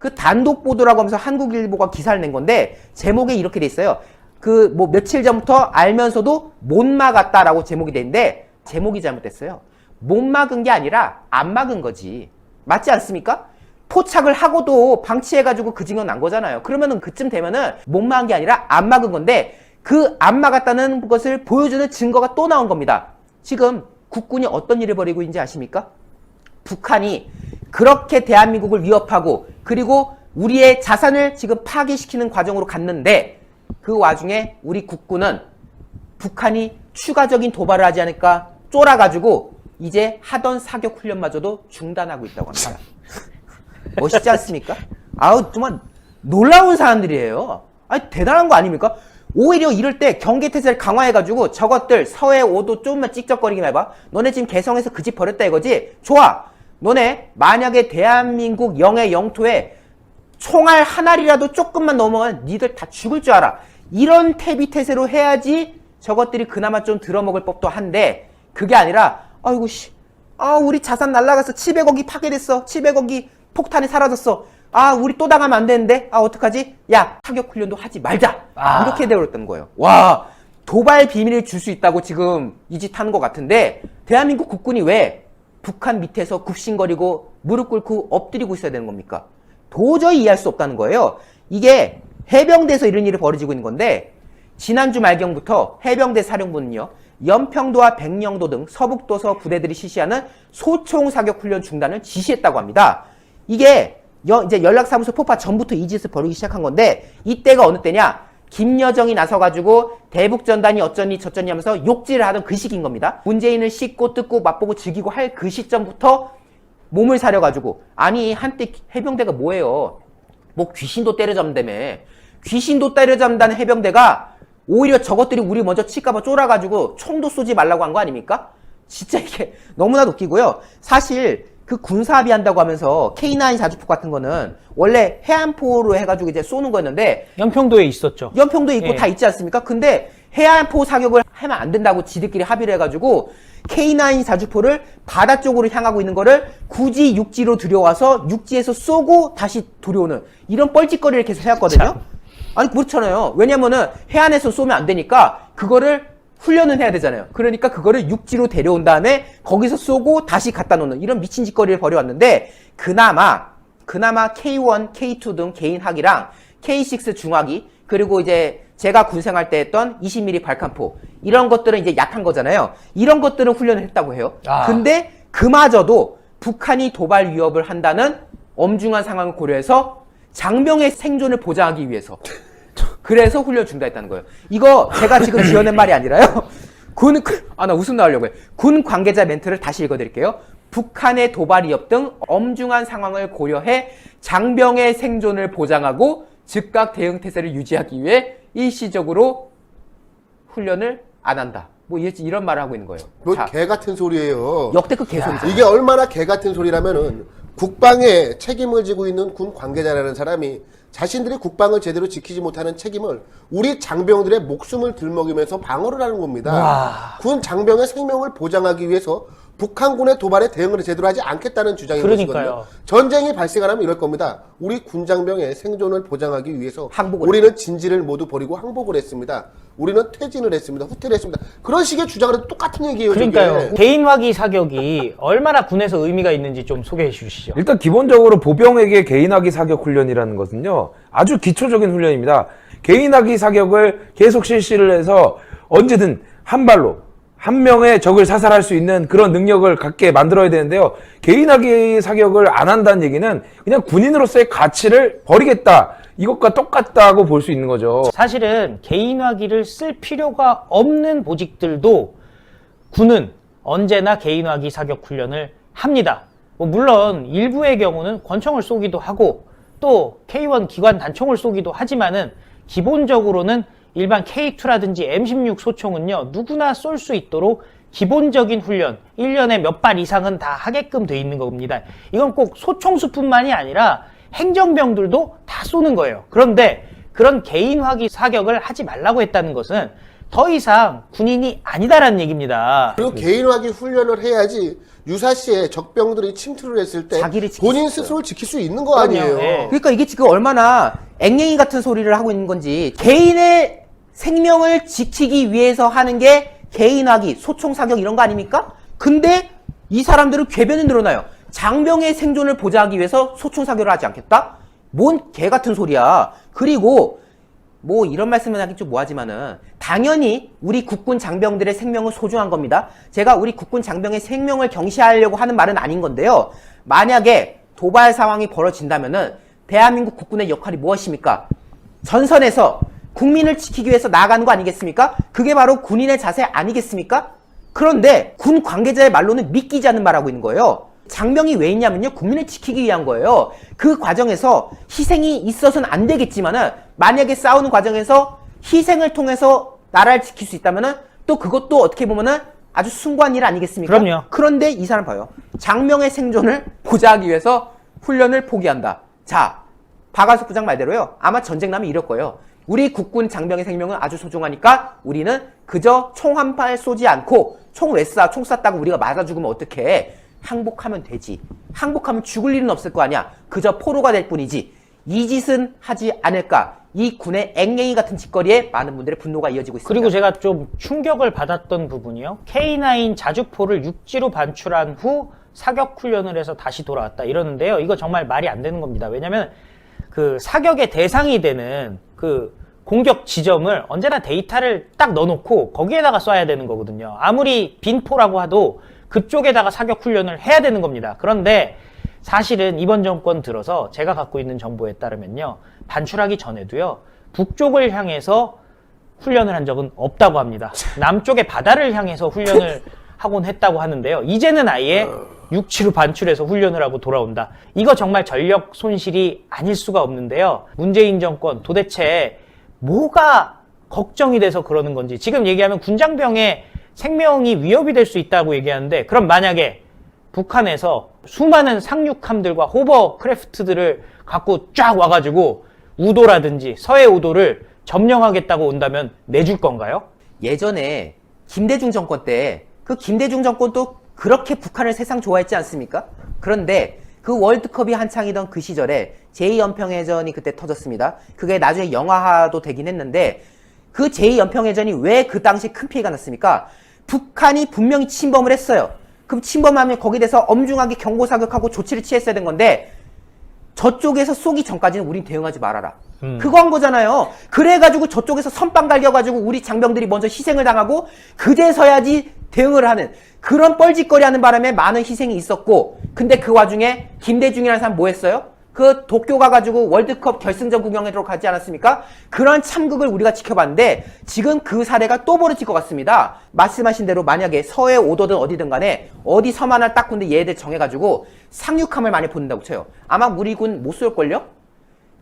그 단독 보도라고 하면서 한국일보가 기사를 낸 건데 제목에 이렇게 돼 있어요. 그 뭐 며칠 전부터 알면서도 못 막았다라고 제목이 돼 있는데 제목이 잘못됐어요. 못 막은 게 아니라 안 막은 거지. 맞지 않습니까? 포착을 하고도 방치해가지고 그 증거 난 거잖아요. 그러면은 그쯤 되면은 못 막은 게 아니라 안 막은 건데 그 안 막았다는 것을 보여주는 증거가 또 나온 겁니다. 지금 국군이 어떤 일을 벌이고 있는지 아십니까? 북한이 그렇게 대한민국을 위협하고 그리고 우리의 자산을 지금 파괴시키는 과정으로 갔는데 그 와중에 우리 국군은 북한이 추가적인 도발을 하지 않을까 쫄아가지고 이제 하던 사격 훈련마저도 중단하고 있다고 합니다. 멋있지 않습니까? 아우 정말 놀라운 사람들이에요. 아니 대단한 거 아닙니까? 오히려 이럴 때 경계태세를 강화해가지고 저것들 서해 5도 좀만 찍적거리기만 해봐. 너네 지금 개성에서 그 집 버렸다 이거지? 좋아. 너네 만약에 대한민국 영해 영토에 총알 한 알이라도 조금만 넘어가면 니들 다 죽을 줄 알아. 이런 태비태세로 해야지 저것들이 그나마 좀 들어먹을 법도 한데 그게 아니라 아이고 씨, 우리 자산 날라가서 700억이 파괴됐어. 700억이 폭탄이 사라졌어. 우리 또 당하면 안 되는데 어떡하지? 야 타격 훈련도 하지 말자. 이렇게 되어버렸던 거예요. 와 도발 비밀을 줄 수 있다고 지금 이 짓 하는 것 같은데 대한민국 국군이 왜 북한 밑에서 굽신거리고 무릎 꿇고 엎드리고 있어야 되는 겁니까? 도저히 이해할 수 없다는 거예요. 이게 해병대에서 이런 일이 벌어지고 있는 건데 지난주 말경부터 해병대 사령부는요. 연평도와 백령도 등 서북도서 부대들이 실시하는 소총 사격 훈련 중단을 지시했다고 합니다. 이게 이제 연락사무소 폭파 전부터 이 짓을 벌이기 시작한 건데 이때가 어느 때냐? 김여정이 나서가지고 대북전단이 어쩌니 저쩌니 하면서 욕질을 하던 그 시기인 겁니다. 문재인을 씻고 뜯고 맛보고 즐기고 할 그 시점부터 몸을 사려가지고 아니 한때 해병대가 뭐예요? 뭐 귀신도 때려잡는다며. 귀신도 때려잡는다는 해병대가 오히려 저것들이 우리 먼저 칠까봐 쫄아가지고 총도 쏘지 말라고 한 거 아닙니까? 진짜 이게 너무나 웃기고요. 사실 그 군사합의 한다고 하면서 K9 자주포 같은 거는 원래 해안포로 해가지고 이제 쏘는 거였는데 연평도에 있었죠. 연평도에 있고 예. 다 있지 않습니까? 근데 해안포 사격을 하면 안 된다고 지들끼리 합의를 해가지고 K9 자주포를 바다 쪽으로 향하고 있는 거를 굳이 육지로 들여와서 육지에서 쏘고 다시 들여오는 이런 뻘짓거리를 계속 해왔거든요. 아니 그렇잖아요. 왜냐면은 해안에서 쏘면 안 되니까 그거를 훈련은 해야 되잖아요. 그러니까 그거를 육지로 데려온 다음에 거기서 쏘고 다시 갖다 놓는 이런 미친 짓거리를 벌여왔는데 그나마 K1, K2 등 개인 학이랑 K6 중화기 그리고 이제 제가 군생활 때 했던 20mm 발칸포 이런 것들은 이제 약한 거잖아요. 이런 것들은 훈련을 했다고 해요. 근데 그마저도 북한이 도발 위협을 한다는 엄중한 상황을 고려해서 장병의 생존을 보장하기 위해서 그래서 훈련 중단했다는 거예요. 이거 제가 지금 지어낸 말이 아니라요. 나 웃음 나오려고 해. 군 관계자 멘트를 다시 읽어드릴게요. 북한의 도발 위협 등 엄중한 상황을 고려해 장병의 생존을 보장하고 즉각 대응 태세를 유지하기 위해 일시적으로 훈련을 안 한다. 뭐 이런 말을 하고 있는 거예요. 뭐 개 같은 소리예요. 역대급 개소리죠. 이게 얼마나 개 같은 소리라면은 국방에 책임을 지고 있는 군 관계자라는 사람이 자신들이 국방을 제대로 지키지 못하는 책임을 우리 장병들의 목숨을 들먹이면서 방어를 하는 겁니다. 군 장병의 생명을 보장하기 위해서 북한군의 도발에 대응을 제대로 하지 않겠다는 주장인 것이거든요. 전쟁이 발생하면 이럴 겁니다. 우리 군 장병의 생존을 보장하기 위해서 우리는 진지를 모두 버리고 항복을 했습니다. 우리는 퇴진을 했습니다. 후퇴를 했습니다. 그런 식의 주장을 해도 똑같은 얘기예요. 그러니까요. 저게. 개인화기 사격이 얼마나 군에서 의미가 있는지 좀 소개해 주시죠. 일단 기본적으로 보병에게 개인화기 사격 훈련이라는 것은요. 아주 기초적인 훈련입니다. 개인화기 사격을 계속 실시를 해서 언제든 한 발로 한 명의 적을 사살할 수 있는 그런 능력을 갖게 만들어야 되는데요. 개인화기 사격을 안 한다는 얘기는 그냥 군인으로서의 가치를 버리겠다. 이것과 똑같다고 볼 수 있는 거죠. 사실은 개인화기를 쓸 필요가 없는 보직들도 군은 언제나 개인화기 사격 훈련을 합니다. 물론 일부의 경우는 권총을 쏘기도 하고 또 K1 기관 단총을 쏘기도 하지만은 기본적으로는 일반 K2라든지 M16 소총은요, 누구나 쏠 수 있도록 기본적인 훈련, 1년에 몇 발 이상은 다 하게끔 돼 있는 겁니다. 이건 꼭 소총수뿐만이 아니라 행정병들도 다 쏘는 거예요. 그런데 그런 개인화기 사격을 하지 말라고 했다는 것은 더 이상 군인이 아니다라는 얘기입니다. 그리고 개인화기 훈련을 해야지 유사시에 적병들이 침투를 했을 때 자기를 지킬 본인 수 있어요. 스스로를 지킬 수 있는 거 그럼요. 아니에요. 예. 그러니까 이게 지금 얼마나 앵앵이 같은 소리를 하고 있는 건지 개인의 생명을 지키기 위해서 하는 게 개인화기, 소총사격 이런 거 아닙니까? 근데 이 사람들은 궤변이 늘어나요. 장병의 생존을 보장하기 위해서 소총사격을 하지 않겠다? 뭔 개 같은 소리야. 그리고 뭐 이런 말씀을 하긴 좀 뭐하지만은 당연히 우리 국군 장병들의 생명은 소중한 겁니다. 제가 우리 국군 장병의 생명을 경시하려고 하는 말은 아닌 건데요. 만약에 도발 상황이 벌어진다면은 대한민국 국군의 역할이 무엇입니까? 전선에서 국민을 지키기 위해서 나아가는 거 아니겠습니까? 그게 바로 군인의 자세 아니겠습니까? 그런데 군 관계자의 말로는 믿기지 않는 말하고 있는 거예요. 장병이 왜 있냐면요, 국민을 지키기 위한 거예요. 그 과정에서 희생이 있어서는 안 되겠지만은 만약에 싸우는 과정에서 희생을 통해서 나라를 지킬 수 있다면은 또 그것도 어떻게 보면은 아주 숭고한 일 아니겠습니까? 그럼요. 그런데 이 사람 봐요. 장병의 생존을 보장하기 위해서 훈련을 포기한다. 자, 박완석 부장 말대로요. 아마 전쟁 나면 이럴 거예요. 우리 국군 장병의 생명은 아주 소중하니까 우리는 그저 총 한 발 쏘지 않고 총 왜 쏴? 총 쐈다고 우리가 맞아 죽으면 어떡해? 항복하면 되지. 항복하면 죽을 일은 없을 거 아니야. 그저 포로가 될 뿐이지. 이 짓은 하지 않을까. 이 군의 앵앵이 같은 짓거리에 많은 분들의 분노가 이어지고 있습니다. 그리고 제가 좀 충격을 받았던 부분이요. K9 자주포를 육지로 반출한 후 사격 훈련을 해서 다시 돌아왔다 이러는데요. 이거 정말 말이 안 되는 겁니다. 왜냐면 그 사격의 대상이 되는 그 공격 지점을 언제나 데이터를 딱 넣어놓고 거기에다가 쏴야 되는 거거든요. 아무리 빈포라고 해도 그쪽에다가 사격 훈련을 해야 되는 겁니다. 그런데 사실은 이번 정권 들어서 제가 갖고 있는 정보에 따르면요. 반출하기 전에도요. 북쪽을 향해서 훈련을 한 적은 없다고 합니다. 남쪽의 바다를 향해서 훈련을 하곤 했다고 하는데요. 이제는 아예 육지로 반출해서 훈련을 하고 돌아온다. 이거 정말 전력 손실이 아닐 수가 없는데요. 문재인 정권 도대체 뭐가 걱정이 돼서 그러는 건지. 지금 얘기하면 군장병의 생명이 위협이 될 수 있다고 얘기하는데, 그럼 만약에 북한에서 수많은 상륙함들과 호버크래프트들을 갖고 쫙 와가지고 우도라든지 서해 우도를 점령하겠다고 온다면 내줄 건가요? 예전에 김대중 정권 때 그 김대중 정권도 그렇게 북한을 세상 좋아했지 않습니까? 그런데 그 월드컵이 한창이던 그 시절에 제2연평해전이 그때 터졌습니다. 그게 나중에 영화화도 되긴 했는데 그 제2연평해전이 왜 그 당시 큰 피해가 났습니까? 북한이 분명히 침범을 했어요. 그럼 침범하면 거기에 대해서 엄중하게 경고사격하고 조치를 취했어야 된 건데 저쪽에서 쏘기 전까지는 우린 대응하지 말아라. 그거 한 거잖아요. 그래가지고 저쪽에서 선빵 갈겨가지고 우리 장병들이 먼저 희생을 당하고 그제서야지 대응을 하는 그런 뻘짓거리 하는 바람에 많은 희생이 있었고, 근데 그 와중에 김대중이라는 사람 뭐 했어요? 그 도쿄 가가지고 월드컵 결승전 구경하러 가지 않았습니까? 그런 참극을 우리가 지켜봤는데 지금 그 사례가 또 벌어질 것 같습니다. 말씀하신 대로 만약에 서해 오도든 어디든 간에 어디 섬 하나를 딱 군데 얘들 정해가지고 상륙함을 많이 보낸다고 쳐요. 아마 우리 군 못 쏠걸요?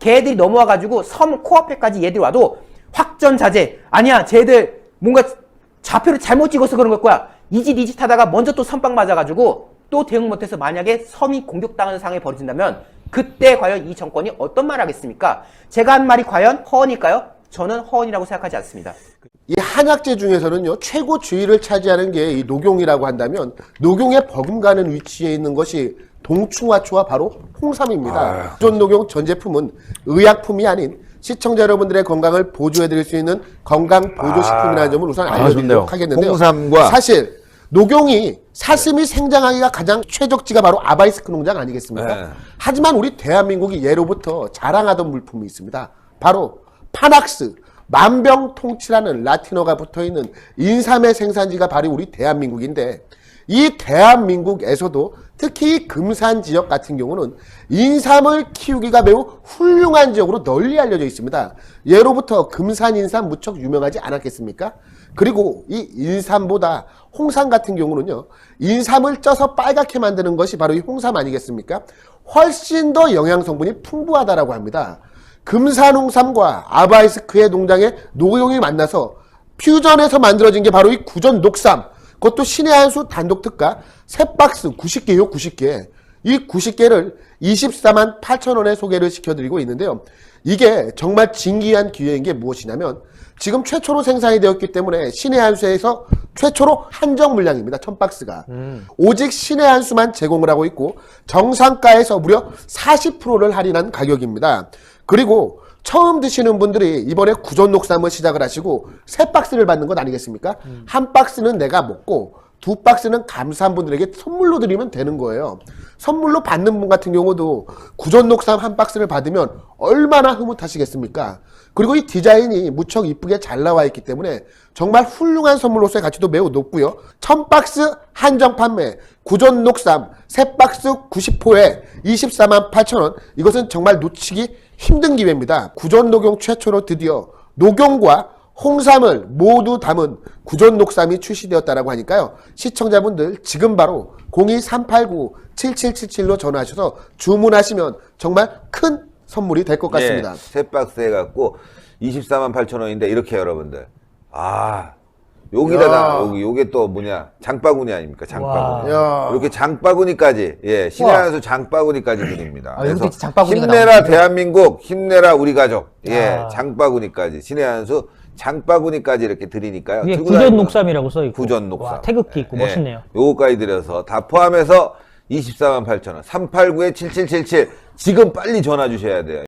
걔들이 넘어와가지고 섬 코앞에까지 얘들이 와도 확전자재. 아니야, 쟤들 뭔가 좌표를 잘못 찍어서 그런 걸 거야. 이 짓 하다가 먼저 또 선빵 맞아가지고 또 대응 못해서 만약에 섬이 공격당하는 상황이 벌어진다면 그때 과연 이 정권이 어떤 말을 하겠습니까? 제가 한 말이 과연 허언일까요? 저는 허언이라고 생각하지 않습니다. 이 한약재 중에서는요, 최고 주위를 차지하는 게 이 녹용이라고 한다면 녹용에 버금가는 위치에 있는 것이 동충하초와 바로 홍삼입니다. 기존 녹용 전 제품은 의약품이 아닌 시청자 여러분들의 건강을 보조해드릴 수 있는 건강 보조식품이라는 점을 우선 알려드리도록 하겠는데요. 홍삼과 사실 녹용이 사슴이 생장하기가 가장 최적지가 바로 아바이스크 농장 아니겠습니까? 네. 하지만 우리 대한민국이 예로부터 자랑하던 물품이 있습니다. 바로 파낙스, 만병통치라는 라틴어가 붙어있는 인삼의 생산지가 바로 우리 대한민국인데, 이 대한민국에서도 특히 이 금산 지역 같은 경우는 인삼을 키우기가 매우 훌륭한 지역으로 널리 알려져 있습니다. 예로부터 금산 인삼 무척 유명하지 않았겠습니까? 그리고 이 인삼보다 홍삼 같은 경우는요, 인삼을 쪄서 빨갛게 만드는 것이 바로 이 홍삼 아니겠습니까? 훨씬 더 영양 성분이 풍부하다라고 합니다. 금산 홍삼과 아바이스크의 농장의 녹용이 만나서 퓨전해서 만들어진 게 바로 이 구전 녹삼. 그것도 신의 한 수 단독 특가 3박스 90개요, 90개. 이 90개를 24만 8천 원에 소개를 시켜드리고 있는데요. 이게 정말 진기한 기회인 게 무엇이냐면 지금 최초로 생산이 되었기 때문에 신의 한 수에서 최초로 한정 물량입니다. 1000박스가. 오직 신의 한 수만 제공을 하고 있고 정상가에서 무려 40%를 할인한 가격입니다. 그리고 처음 드시는 분들이 이번에 구전 녹삼을 시작을 하시고 3박스를 받는 것 아니겠습니까? 한 박스는 내가 먹고 2박스는 감사한 분들에게 선물로 드리면 되는 거예요. 선물로 받는 분 같은 경우도 구전 녹삼 한 박스를 받으면 얼마나 흐뭇하시겠습니까? 그리고 이 디자인이 무척 이쁘게 잘 나와 있기 때문에 정말 훌륭한 선물로서의 가치도 매우 높고요. 1000박스 한정 판매, 구전 녹삼 3박스 90호에 24만 8천원. 이것은 정말 놓치기 힘든 기회입니다. 구전 녹용 최초로 드디어 녹용과 홍삼을 모두 담은 구전 녹삼이 출시되었다라고 하니까요. 시청자분들 지금 바로 02-389-7777로 전화하셔서 주문하시면 정말 큰 선물이 될 것 같습니다. 예, 세 박스 해갖고 24만 8천 원인데 이렇게 여러분들 여기다가 야. 요게 또 뭐냐 장바구니 아닙니까 장바구니 야. 이렇게 장바구니까지 신의 와. 한 수 장바구니까지 드립니다. 아, 여기도 그래서 장바구니가 힘내라 나오는군요. 대한민국 힘내라 우리 가족 야. 장바구니까지 신의 한 수 장바구니까지 이렇게 드리니까요. 이게 들고 구전 다니면 녹삼이라고 써 있고. 구전 녹삼. 와, 태극기 있고 예, 멋있네요. 요거까지 드려서 다 포함해서 24만 8천 원 389-7777 지금 빨리 전화 주셔야 돼요.